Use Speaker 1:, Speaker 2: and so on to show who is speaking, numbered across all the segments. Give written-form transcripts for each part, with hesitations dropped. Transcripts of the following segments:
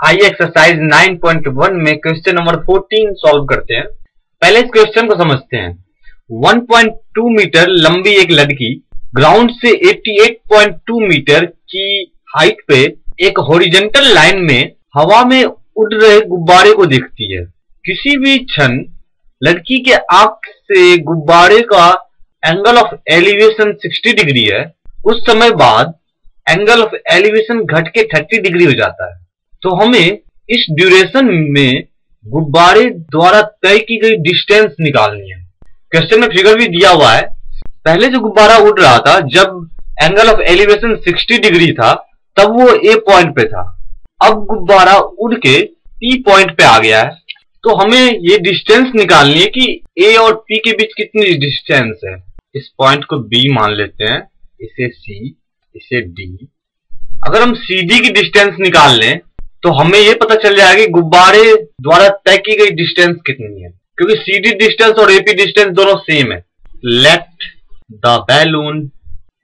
Speaker 1: आइए एक्सरसाइज 9.1 में question number 14 solve करते हैं। पहले इस क्वेश्चन को समझते हैं। 1.2 मीटर लंबी एक लड़की ग्राउंड से 88.2 मीटर की हाइट पे एक हॉरिजॉन्टल लाइन में हवा में उड़ रहे गुब्बारे को देखती है। किसी भी क्षण लड़की के आंख से गुब्बारे का एंगल ऑफ एलिवेशन 60 डिग्री है। उस समय बाद एंगल ऑफ एलिवेशन घट के 30 डिग्री हो जाता है। तो हमें इस ड्यूरेशन में गुब्बारे द्वारा तय की गई डिस्टेंस निकालनी है। क्वेश्चन में फिगर भी दिया हुआ है। पहले जो गुब्बारा उड़ रहा था जब एंगल ऑफ एलिवेशन 60 डिग्री था तब वो ए पॉइंट पे था। अब गुब्बारा उड़ के पी पॉइंट पे आ गया है। तो हमें ये डिस्टेंस निकालनी है कि ए और पी के बीच कितनी डिस्टेंस है। इस पॉइंट को बी मान लेते हैं, इसे सी, इसे डी। अगर हम सी डी की डिस्टेंस निकाल लें तो हमें यह पता चल जाएगा कि गुब्बारे द्वारा तय की गई डिस्टेंस कितनी है, क्योंकि सी डी डिस्टेंस और एपी डिस्टेंस दोनों सेम है। Let the balloon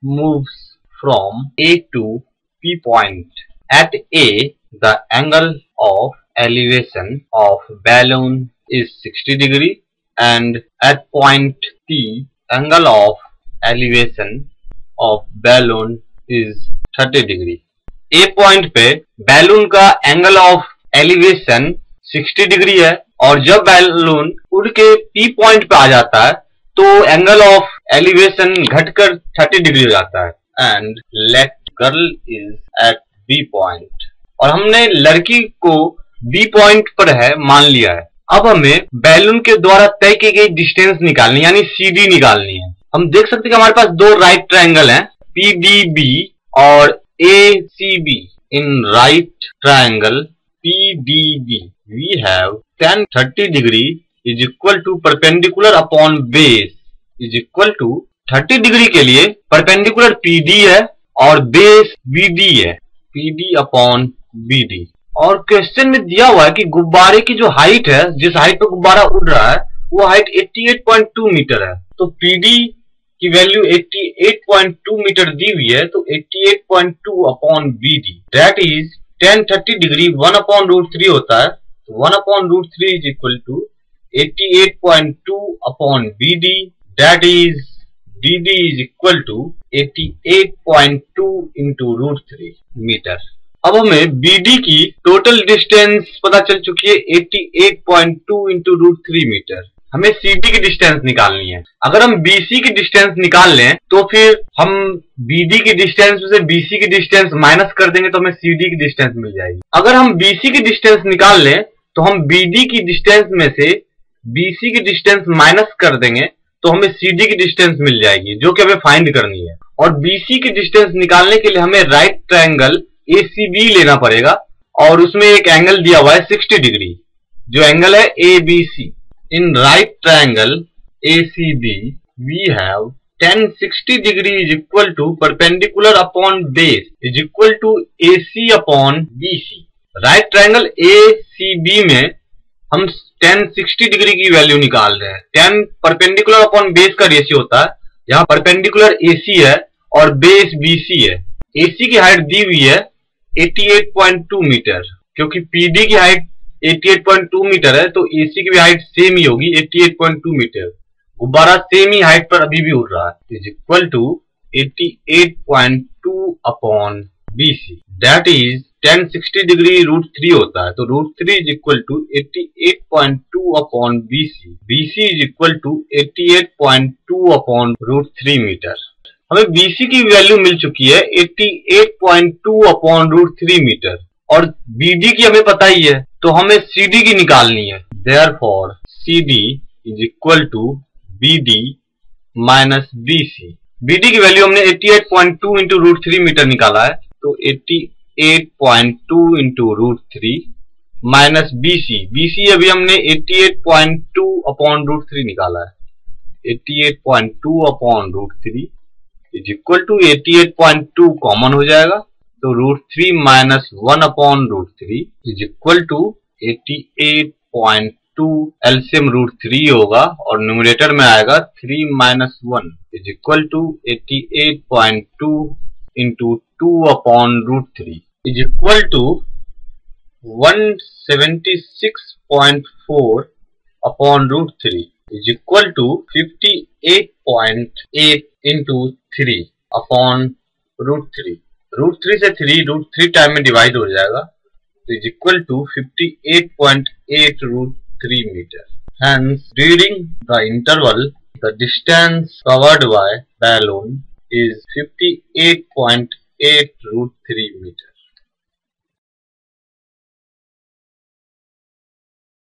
Speaker 1: moves from A to P point at A the angle of elevation of balloon is 60 degree and at point P angle of elevation of balloon is 30 degree। A point पे balloon का angle of elevation 60 degree है और जब balloon उड़ के P point पे आ जाता है तो एंगल ऑफ एलिवेशन घटकर 30 डिग्री हो जाता है। And let girl is at B point, और हमने लड़की को बी पॉइंट पर है मान लिया है। अब हमें बैलून के द्वारा तय की गई डिस्टेंस निकालनी यानी सी डी निकालनी है। हम देख सकते हैं कि हमारे पास दो राइट ट्रायंगल हैं, पी डी बी और A C B. In right triangle P D B we have tan 30 degree is equal to perpendicular upon base is equal to 30 degree के लिए परपेंडिकुलर पी डी है और base B D है, P D upon B D. और question में दिया हुआ है कि गुब्बारे की जो हाइट है, जिस हाइट पे गुब्बारा उड़ रहा है वो हाइट 88.2 मीटर है। तो पीडी की वैल्यू 88.2 मीटर दी हुई है, तो 88.2 upon BD that is tan 30 degree 1 upon root 3 होता है। तो 1 upon root 3 is equal to 88.2 upon BD that is dd is equal to 88.2 into root 3 metre. अब हमें BD की टोटल डिस्टेंस पता चल चुकी है 88.2 इंटू रूट 3 मीटर। हमें CD की डिस्टेंस निकालनी है। अगर हम BC की डिस्टेंस निकाल लें तो फिर हम BD की डिस्टेंस से BC की डिस्टेंस माइनस कर देंगे तो हमें CD की डिस्टेंस मिल जाएगी। अगर हम BC की डिस्टेंस निकाल लें तो हम BD की डिस्टेंस में से BC की डिस्टेंस माइनस कर देंगे तो हमें CD की डिस्टेंस मिल जाएगी, जो कि हमें फाइंड करनी है। और BC की डिस्टेंस निकालने के लिए हमें राइट ट्रायंगल ACB लेना पड़ेगा और उसमें एक एंगल दिया हुआ है 60 डिग्री, जो एंगल है ABC। In right triangle ACB we have tan 60 degree is equal to perpendicular upon base is equal to AC upon BC। Right triangle ACB में हम tan 60 डिग्री की वैल्यू निकाल रहे हैं। tan परपेंडिकुलर अपॉन बेस का ratio होता है। यहाँ परपेंडिकुलर AC है और बेस BC है। AC की हाइट दी हुई है 88.2 मीटर, क्योंकि PD की हाइट 88.2 मीटर है तो AC की भी हाइट सेम ही होगी 88.2 मीटर। गुब्बारा सेम ही हाइट पर अभी भी उड़ रहा है is equal to 88.2 upon BC that is tan 60 degree root 3 होता है। तो root 3 is equal to 88.2 upon BC, BC is equal to 88.2 upon root 3 metre. हमें BC की वैल्यू मिल चुकी है 88.2 अपॉन रूट 3 मीटर और BD की हमें पता ही है, तो हमें CD की निकालनी है। Therefore CD is equal to BD minus BC। BD की वैल्यू हमने 88.2 इंटू रूट 3 मीटर निकाला है, तो 88.2 इंटू रूट 3 माइनस BC अभी हमने 88.2 अपॉन रूट 3 निकाला है। 88.2 upon root 3 is equal to 88.2 common हो जाएगा, तो root 3 minus 1 upon root 3 is equal to 88.2 LCM root 3 होगा और न्यूमरेटर में आएगा 3 minus 1 is equal to 88.2 into 2 upon root 3 is equal to 176.4 upon root 3 is equal to 58.8 into 3 upon root 3. Root 3 से 3 root 3 time में divide हो जाएगा, तो is equal to 58.8 root 3 metre. Hence, during the interval, the distance covered by balloon is 58.8 root 3 meter.